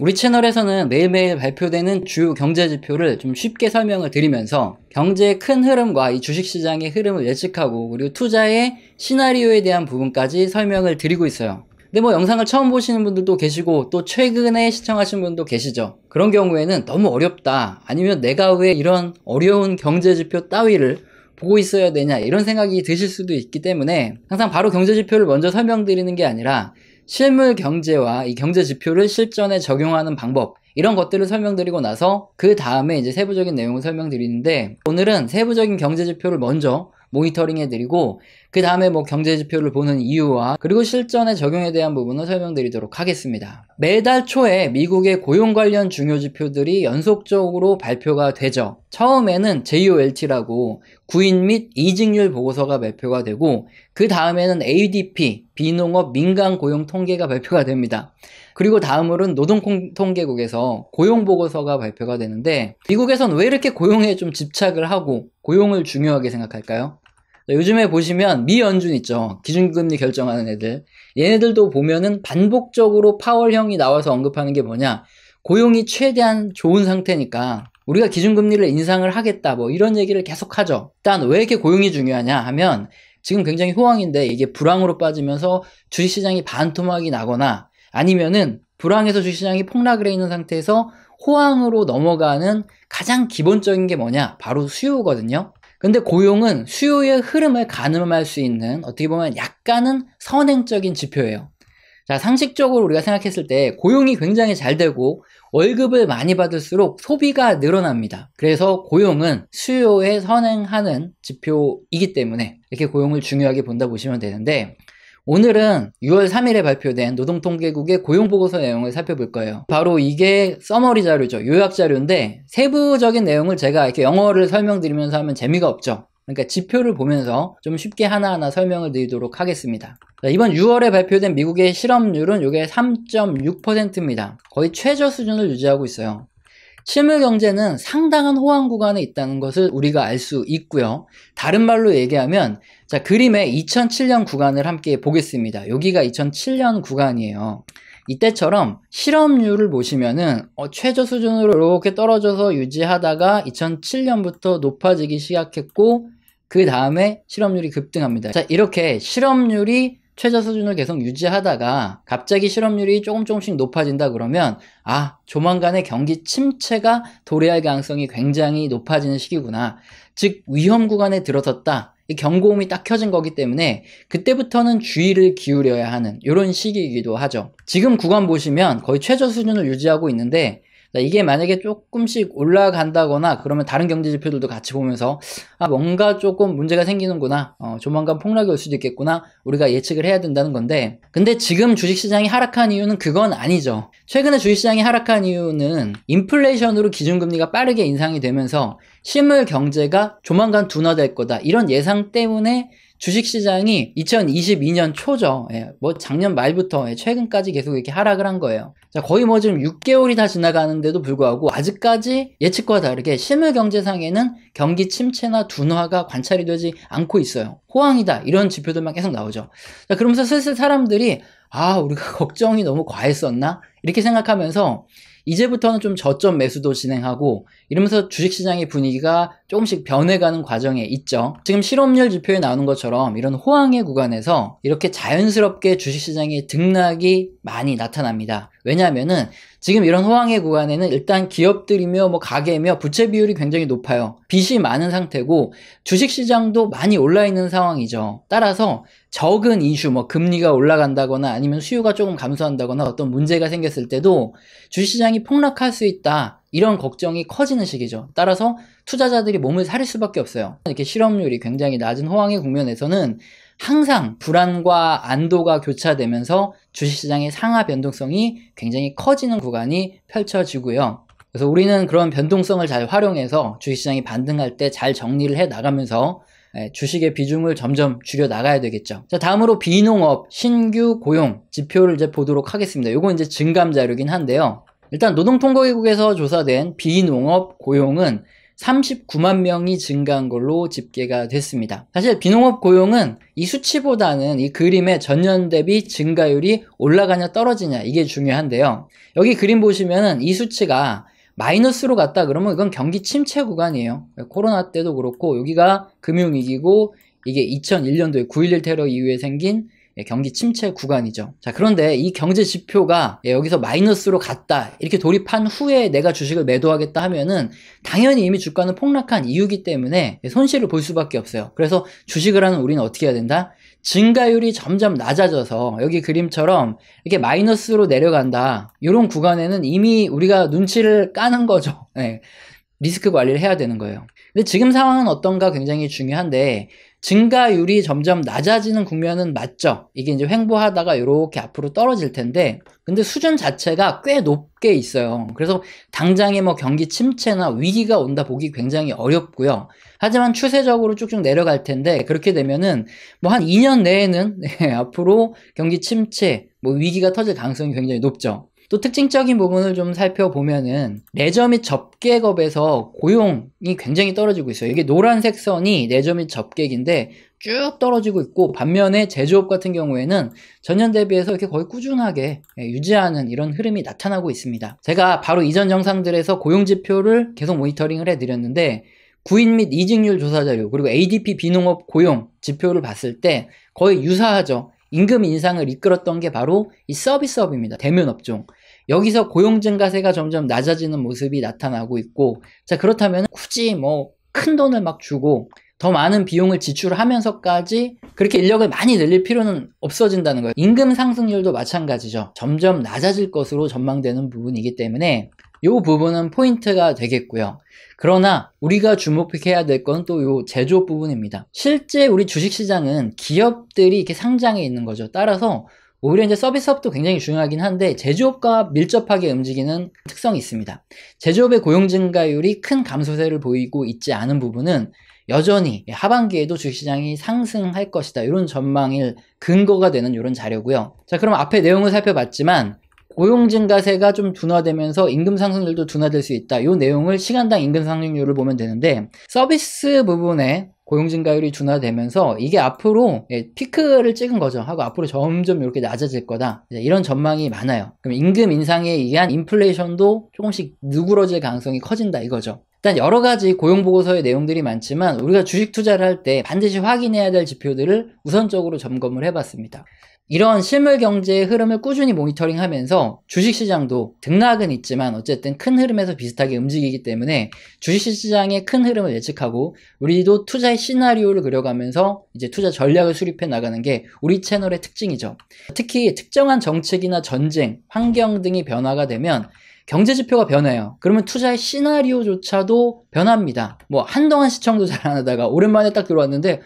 우리 채널에서는 매일매일 발표되는 주요 경제 지표를 좀 쉽게 설명을 드리면서 경제의 큰 흐름과 이 주식시장의 흐름을 예측하고 그리고 투자의 시나리오에 대한 부분까지 설명을 드리고 있어요. 근데 뭐 영상을 처음 보시는 분들도 계시고 또 최근에 시청하신 분도 계시죠. 그런 경우에는 너무 어렵다, 아니면 내가 왜 이런 어려운 경제 지표 따위를 보고 있어야 되냐, 이런 생각이 드실 수도 있기 때문에 항상 바로 경제 지표를 먼저 설명드리는 게 아니라 실물 경제와 이 경제 지표를 실전에 적용하는 방법, 이런 것들을 설명드리고 나서 그 다음에 이제 세부적인 내용을 설명드리는데, 오늘은 세부적인 경제 지표를 먼저 모니터링해드리고 그 다음에 뭐 경제 지표를 보는 이유와 그리고 실전의 적용에 대한 부분을 설명드리도록 하겠습니다. 매달 초에 미국의 고용 관련 중요 지표들이 연속적으로 발표가 되죠. 처음에는 JOLT라고 구인 및 이직률 보고서가 발표가 되고 그 다음에는 ADP, 비농업 민간 고용 통계가 발표가 됩니다. 그리고 다음으로는 노동통계국에서 고용보고서가 발표가 되는데, 미국에선 왜 이렇게 고용에 좀 집착을 하고 고용을 중요하게 생각할까요? 요즘에 보시면 미연준 있죠. 기준금리 결정하는 애들. 얘네들도 보면은 반복적으로 파월형이 나와서 언급하는 게 뭐냐, 고용이 최대한 좋은 상태니까 우리가 기준금리를 인상을 하겠다, 뭐 이런 얘기를 계속 하죠. 일단 왜 이렇게 고용이 중요하냐 하면, 지금 굉장히 호황인데 이게 불황으로 빠지면서 주식시장이 반토막이 나거나 아니면은 불황에서 주식시장이 폭락을 해 있는 상태에서 호황으로 넘어가는 가장 기본적인 게 뭐냐, 바로 수요거든요. 근데 고용은 수요의 흐름을 가늠할 수 있는 어떻게 보면 약간은 선행적인 지표예요. 자, 상식적으로 우리가 생각했을 때 고용이 굉장히 잘 되고 월급을 많이 받을수록 소비가 늘어납니다. 그래서 고용은 수요에 선행하는 지표이기 때문에 이렇게 고용을 중요하게 본다 보시면 되는데, 오늘은 6월 3일에 발표된 노동통계국의 고용보고서 내용을 살펴볼 거예요. 바로 이게 서머리 자료죠. 요약 자료인데 세부적인 내용을 제가 이렇게 영어를 설명드리면서 하면 재미가 없죠. 그러니까 지표를 보면서 좀 쉽게 하나하나 설명을 드리도록 하겠습니다. 자, 이번 6월에 발표된 미국의 실업률은 이게 3.6%입니다. 거의 최저 수준을 유지하고 있어요. 실물 경제는 상당한 호황 구간에 있다는 것을 우리가 알 수 있고요. 다른 말로 얘기하면, 자, 그림의 2007년 구간을 함께 보겠습니다. 여기가 2007년 구간이에요. 이때처럼 실업률을 보시면은 최저 수준으로 이렇게 떨어져서 유지하다가 2007년부터 높아지기 시작했고 그 다음에 실업률이 급등합니다. 자, 이렇게 실업률이 최저 수준을 계속 유지하다가 갑자기 실업률이 조금씩 높아진다 그러면, 아, 조만간에 경기 침체가 도래할 가능성이 굉장히 높아지는 시기구나, 즉 위험 구간에 들어섰다, 이 경고음이 딱 켜진 거기 때문에 그때부터는 주의를 기울여야 하는 이런 시기이기도 하죠. 지금 구간 보시면 거의 최저 수준을 유지하고 있는데, 이게 만약에 조금씩 올라간다거나 그러면 다른 경제 지표들도 같이 보면서 아, 뭔가 조금 문제가 생기는구나, 조만간 폭락이 올 수도 있겠구나, 우리가 예측을 해야 된다는 건데, 근데 지금 주식시장이 하락한 이유는 그건 아니죠. 최근에 주식시장이 하락한 이유는 인플레이션으로 기준금리가 빠르게 인상이 되면서 실물 경제가 조만간 둔화될 거다, 이런 예상 때문에 주식시장이 2022년 초죠. 뭐 작년 말부터 최근까지 계속 이렇게 하락을 한 거예요. 자, 거의 뭐 지금 6개월이 다 지나가는데도 불구하고 아직까지 예측과 다르게 실물 경제상에는 경기 침체나 둔화가 관찰이 되지 않고 있어요. 호황이다, 이런 지표들만 계속 나오죠. 자, 그러면서 슬슬 사람들이 아, 우리가 걱정이 너무 과했었나? 이렇게 생각하면서 이제부터는 좀 저점 매수도 진행하고 이러면서 주식시장의 분위기가 조금씩 변해가는 과정에 있죠. 지금 실업률 지표에 나오는 것처럼 이런 호황의 구간에서 이렇게 자연스럽게 주식시장의 등락이 많이 나타납니다. 왜냐하면은 지금 이런 호황의 구간에는 일단 기업들이며 뭐 가계며 부채 비율이 굉장히 높아요. 빚이 많은 상태고 주식시장도 많이 올라 있는 상황이죠. 따라서 적은 이슈, 뭐 금리가 올라간다거나 아니면 수요가 조금 감소한다거나 어떤 문제가 생겼을 때도 주식시장이 폭락할 수 있다, 이런 걱정이 커지는 시기죠. 따라서 투자자들이 몸을 사릴 수밖에 없어요. 이렇게 실업률이 굉장히 낮은 호황의 국면에서는 항상 불안과 안도가 교차되면서 주식시장의 상하 변동성이 굉장히 커지는 구간이 펼쳐지고요. 그래서 우리는 그런 변동성을 잘 활용해서 주식시장이 반등할 때 잘 정리를 해 나가면서 주식의 비중을 점점 줄여 나가야 되겠죠. 자, 다음으로 비농업 신규 고용 지표를 이제 보도록 하겠습니다. 요건 이제 증감 자료긴 한데요. 일단 노동통계국에서 조사된 비농업 고용은 39만 명이 증가한 걸로 집계가 됐습니다. 사실 비농업 고용은 이 수치보다는 이 그림의 전년 대비 증가율이 올라가냐 떨어지냐 이게 중요한데요. 여기 그림 보시면은 이 수치가 마이너스로 갔다 그러면 이건 경기 침체 구간이에요. 코로나 때도 그렇고 여기가 금융위기고 이게 2001년도에 9.11 테러 이후에 생긴 경기 침체 구간이죠. 자, 그런데 이 경제 지표가 여기서 마이너스로 갔다 이렇게 돌입한 후에 내가 주식을 매도하겠다 하면은 당연히 이미 주가는 폭락한 이유기 때문에 손실을 볼 수밖에 없어요. 그래서 주식을 하는 우리는 어떻게 해야 된다? 증가율이 점점 낮아져서 여기 그림처럼 이렇게 마이너스로 내려간다. 이런 구간에는 이미 우리가 눈치를 까는 거죠. 네. 리스크 관리를 해야 되는 거예요. 근데 지금 상황은 어떤가 굉장히 중요한데 증가율이 점점 낮아지는 국면은 맞죠. 이게 이제 횡보하다가 이렇게 앞으로 떨어질 텐데 근데 수준 자체가 꽤 높게 있어요. 그래서 당장에 뭐 경기 침체나 위기가 온다 보기 굉장히 어렵고요. 하지만 추세적으로 쭉쭉 내려갈 텐데 그렇게 되면은 뭐 한 2년 내에는 앞으로 경기 침체, 뭐 위기가 터질 가능성이 굉장히 높죠. 또 특징적인 부분을 좀 살펴보면은 내저 및 접객업에서 고용이 굉장히 떨어지고 있어요. 이게 노란색 선이 내저 및 접객인데 쭉 떨어지고 있고 반면에 제조업 같은 경우에는 전년 대비해서 이렇게 거의 꾸준하게 유지하는 이런 흐름이 나타나고 있습니다. 제가 바로 이전 영상들에서 고용지표를 계속 모니터링을 해드렸는데 구인 및 이직률 조사 자료 그리고 ADP 비농업 고용 지표를 봤을 때 거의 유사하죠. 임금 인상을 이끌었던 게 바로 이 서비스업입니다. 대면 업종. 여기서 고용 증가세가 점점 낮아지는 모습이 나타나고 있고 자 그렇다면 굳이 뭐 큰 돈을 막 주고 더 많은 비용을 지출하면서까지 그렇게 인력을 많이 늘릴 필요는 없어진다는 거예요. 임금 상승률도 마찬가지죠. 점점 낮아질 것으로 전망되는 부분이기 때문에 이 부분은 포인트가 되겠고요. 그러나 우리가 주목해야 될 건 또 이 제조업 부분입니다. 실제 우리 주식시장은 기업들이 이렇게 상장해 있는 거죠. 따라서 오히려 이제 서비스업도 굉장히 중요하긴 한데 제조업과 밀접하게 움직이는 특성이 있습니다. 제조업의 고용 증가율이 큰 감소세를 보이고 있지 않은 부분은 여전히 하반기에도 주식시장이 상승할 것이다. 이런 전망일 근거가 되는 이런 자료고요. 자, 그럼 앞에 내용을 살펴봤지만 고용 증가세가 좀 둔화되면서 임금 상승률도 둔화될 수 있다. 이 내용을 시간당 임금 상승률을 보면 되는데 서비스 부분에 고용 증가율이 둔화되면서 이게 앞으로 피크를 찍은 거죠. 하고 앞으로 점점 이렇게 낮아질 거다. 이런 전망이 많아요. 그럼 임금 인상에 의한 인플레이션도 조금씩 누그러질 가능성이 커진다 이거죠. 일단 여러 가지 고용 보고서의 내용들이 많지만 우리가 주식 투자를 할 때 반드시 확인해야 될 지표들을 우선적으로 점검을 해봤습니다. 이런 실물 경제의 흐름을 꾸준히 모니터링하면서 주식시장도 등락은 있지만 어쨌든 큰 흐름에서 비슷하게 움직이기 때문에 주식시장의 큰 흐름을 예측하고 우리도 투자의 시나리오를 그려가면서 이제 투자 전략을 수립해 나가는 게 우리 채널의 특징이죠. 특히 특정한 정책이나 전쟁, 환경 등이 변화가 되면 경제지표가 변해요. 그러면 투자의 시나리오조차도 변합니다. 뭐 한동안 시청도 잘 안 하다가 오랜만에 딱 들어왔는데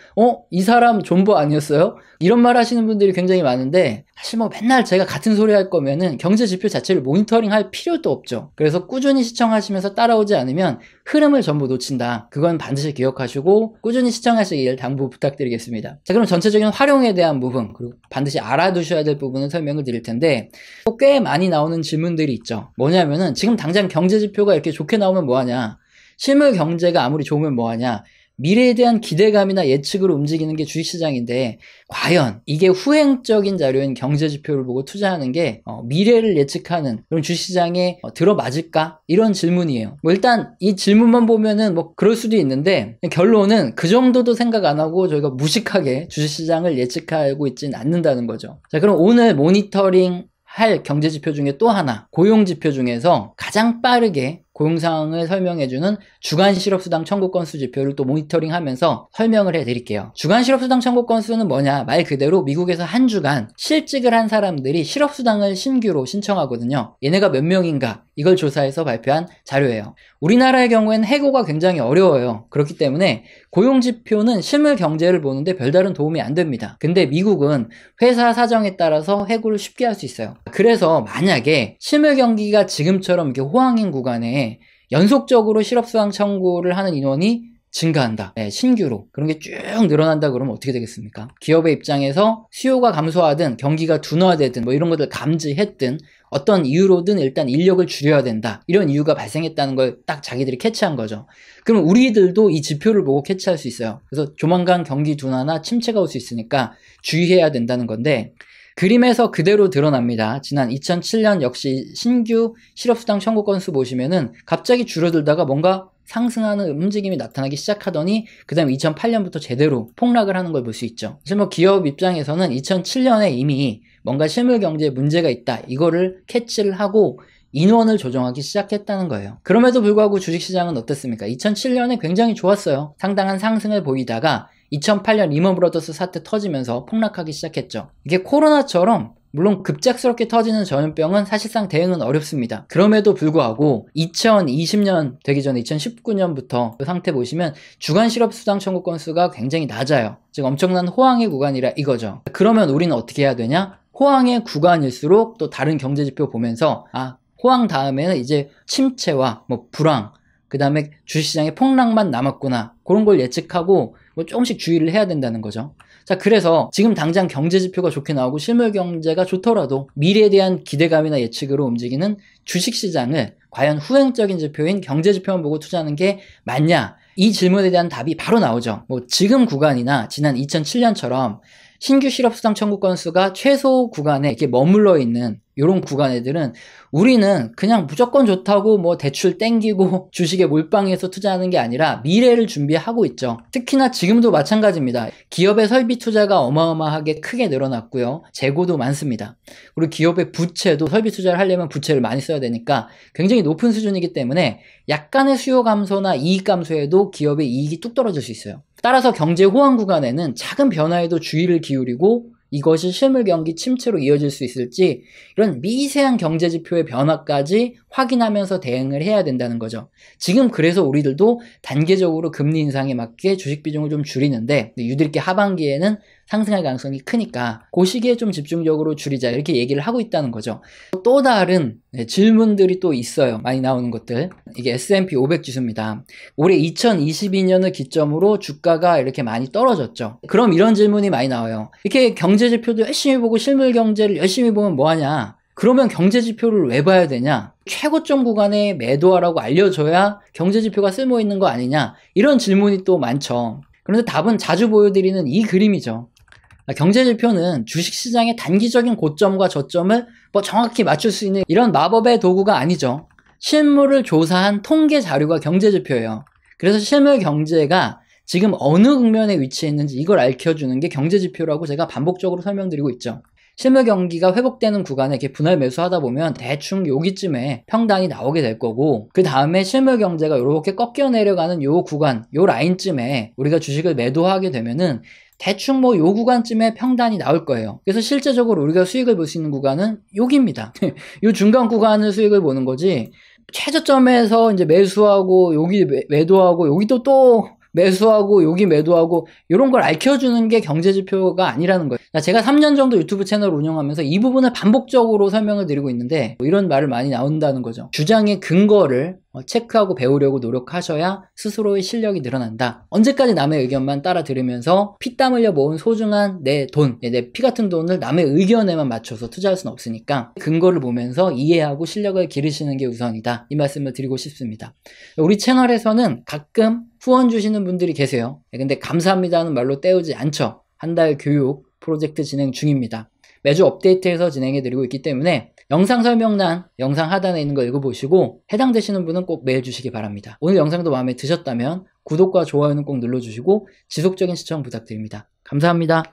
이 사람 존버 아니었어요? 이런 말 하시는 분들이 굉장히 많은데 사실 뭐 맨날 제가 같은 소리 할 거면은 경제지표 자체를 모니터링 할 필요도 없죠. 그래서 꾸준히 시청하시면서 따라오지 않으면 흐름을 전부 놓친다. 그건 반드시 기억하시고 꾸준히 시청하시길 당부 부탁드리겠습니다. 자, 그럼 전체적인 활용에 대한 부분 그리고 반드시 알아두셔야 될 부분을 설명을 드릴 텐데 꽤 많이 나오는 질문들이 있죠. 뭐냐면은 지금 당장 경제지표가 이렇게 좋게 나오면 뭐하냐, 실물 경제가 아무리 좋으면 뭐하냐, 미래에 대한 기대감이나 예측으로 움직이는 게 주식시장인데 과연 이게 후행적인 자료인 경제지표를 보고 투자하는 게 미래를 예측하는 그런 주식시장에 들어맞을까? 이런 질문이에요. 뭐 일단 이 질문만 보면은 뭐 그럴 수도 있는데 결론은 그 정도도 생각 안 하고 저희가 무식하게 주식시장을 예측하고 있지는 않는다는 거죠. 자, 그럼 오늘 모니터링 할 경제지표 중에 또 하나, 고용지표 중에서 가장 빠르게 고용 상황을 설명해주는 주간 실업수당 청구 건수 지표를 또 모니터링하면서 설명을 해드릴게요. 주간 실업수당 청구 건수는 뭐냐? 말 그대로 미국에서 한 주간 실직을 한 사람들이 실업수당을 신규로 신청하거든요. 얘네가 몇 명인가? 이걸 조사해서 발표한 자료예요. 우리나라의 경우에는 해고가 굉장히 어려워요. 그렇기 때문에 고용지표는 실물 경제를 보는데 별다른 도움이 안 됩니다. 근데 미국은 회사 사정에 따라서 해고를 쉽게 할 수 있어요. 그래서 만약에 실물 경기가 지금처럼 이렇게 호황인 구간에 연속적으로 실업수당 청구를 하는 인원이 증가한다. 네, 신규로 그런 게 쭉 늘어난다 그러면 어떻게 되겠습니까? 기업의 입장에서 수요가 감소하든 경기가 둔화되든 뭐 이런 것들 감지했든 어떤 이유로든 일단 인력을 줄여야 된다. 이런 이유가 발생했다는 걸 딱 자기들이 캐치한 거죠. 그럼 우리들도 이 지표를 보고 캐치할 수 있어요. 그래서 조만간 경기 둔화나 침체가 올 수 있으니까 주의해야 된다는 건데, 그림에서 그대로 드러납니다. 지난 2007년 역시 신규 실업수당 청구 건수 보시면은 갑자기 줄어들다가 뭔가 상승하는 움직임이 나타나기 시작하더니 그 다음에 2008년부터 제대로 폭락을 하는 걸 볼 수 있죠. 사실 뭐 기업 입장에서는 2007년에 이미 뭔가 실물 경제에 문제가 있다, 이거를 캐치를 하고 인원을 조정하기 시작했다는 거예요. 그럼에도 불구하고 주식시장은 어땠습니까? 2007년에 굉장히 좋았어요. 상당한 상승을 보이다가 2008년 리먼 브러더스 사태 터지면서 폭락하기 시작했죠. 이게 코로나처럼 물론 급작스럽게 터지는 전염병은 사실상 대응은 어렵습니다. 그럼에도 불구하고 2020년 되기 전에 2019년부터 그 상태 보시면 주간 실업수당 청구 건수가 굉장히 낮아요. 즉 엄청난 호황의 구간이라 이거죠. 그러면 우리는 어떻게 해야 되냐? 호황의 구간일수록 또 다른 경제지표 보면서 호황 다음에는 이제 침체와 뭐 불황, 그 다음에 주식시장의 폭락만 남았구나, 그런 걸 예측하고 뭐 조금씩 주의를 해야 된다는 거죠. 자, 그래서 지금 당장 경제지표가 좋게 나오고 실물 경제가 좋더라도 미래에 대한 기대감이나 예측으로 움직이는 주식시장을 과연 후행적인 지표인 경제지표만 보고 투자하는 게 맞냐? 이 질문에 대한 답이 바로 나오죠. 뭐 지금 구간이나 지난 2007년처럼 신규 실업수당 청구 건수가 최소 구간에 이렇게 머물러 있는 이런 구간애들은 우리는 그냥 무조건 좋다고 뭐 대출 땡기고 주식에 몰빵해서 투자하는 게 아니라 미래를 준비하고 있죠. 특히나 지금도 마찬가지입니다. 기업의 설비 투자가 어마어마하게 크게 늘어났고요. 재고도 많습니다. 그리고 기업의 부채도 설비 투자를 하려면 부채를 많이 써야 되니까 굉장히 높은 수준이기 때문에 약간의 수요 감소나 이익 감소에도 기업의 이익이 뚝 떨어질 수 있어요. 따라서 경제 호황 구간에는 작은 변화에도 주의를 기울이고 이것이 실물 경기 침체로 이어질 수 있을지 이런 미세한 경제 지표의 변화까지 확인하면서 대응을 해야 된다는 거죠. 지금 그래서 우리들도 단계적으로 금리 인상에 맞게 주식 비중을 좀 줄이는데 유들기 하반기에는 상승할 가능성이 크니까 그 시기에 좀 집중적으로 줄이자, 이렇게 얘기를 하고 있다는 거죠. 또 다른 질문들이 또 있어요. 많이 나오는 것들. 이게 S&P 500 지수입니다. 올해 2022년을 기점으로 주가가 이렇게 많이 떨어졌죠. 그럼 이런 질문이 많이 나와요. 이렇게 경제 지표도 열심히 보고 실물 경제를 열심히 보면 뭐하냐? 그러면 경제 지표를 왜 봐야 되냐? 최고점 구간에 매도하라고 알려줘야 경제 지표가 쓸모 있는 거 아니냐? 이런 질문이 또 많죠. 그런데 답은 자주 보여드리는 이 그림이죠. 경제지표는 주식시장의 단기적인 고점과 저점을 뭐 정확히 맞출 수 있는 이런 마법의 도구가 아니죠. 실물을 조사한 통계 자료가 경제지표예요. 그래서 실물 경제가 지금 어느 국면에 위치해 있는지 이걸 알려주는 게 경제지표라고 제가 반복적으로 설명드리고 있죠. 실물 경기가 회복되는 구간에 이렇게 분할 매수하다 보면 대충 여기쯤에 평단이 나오게 될 거고, 그 다음에 실물 경제가 이렇게 꺾여 내려가는 요 구간, 요 라인쯤에 우리가 주식을 매도하게 되면은 대충 뭐 요 구간쯤에 평단이 나올 거예요. 그래서 실제적으로 우리가 수익을 볼 수 있는 구간은 여기입니다. 요 중간 구간을 수익을 보는 거지, 최저점에서 이제 매수하고 여기 매도하고 여기도 또 매수하고 여기 매도하고 이런 걸 알려주는 게 경제지표가 아니라는 거예요. 제가 3년 정도 유튜브 채널을 운영하면서 이 부분을 반복적으로 설명을 드리고 있는데 이런 말을 많이 나온다는 거죠. 주장의 근거를 체크하고 배우려고 노력하셔야 스스로의 실력이 늘어난다. 언제까지 남의 의견만 따라 들으면서 피땀 흘려 모은 소중한 내 돈, 내 피 같은 돈을 남의 의견에만 맞춰서 투자할 수는 없으니까 근거를 보면서 이해하고 실력을 기르시는 게 우선이다. 이 말씀을 드리고 싶습니다. 우리 채널에서는 가끔 후원 주시는 분들이 계세요. 근데 감사합니다는 말로 때우지 않죠. 한 달 교육 프로젝트 진행 중입니다. 매주 업데이트해서 진행해드리고 있기 때문에 영상 설명란, 영상 하단에 있는 거 읽어보시고 해당되시는 분은 꼭 메일 주시기 바랍니다. 오늘 영상도 마음에 드셨다면 구독과 좋아요는 꼭 눌러주시고 지속적인 시청 부탁드립니다. 감사합니다.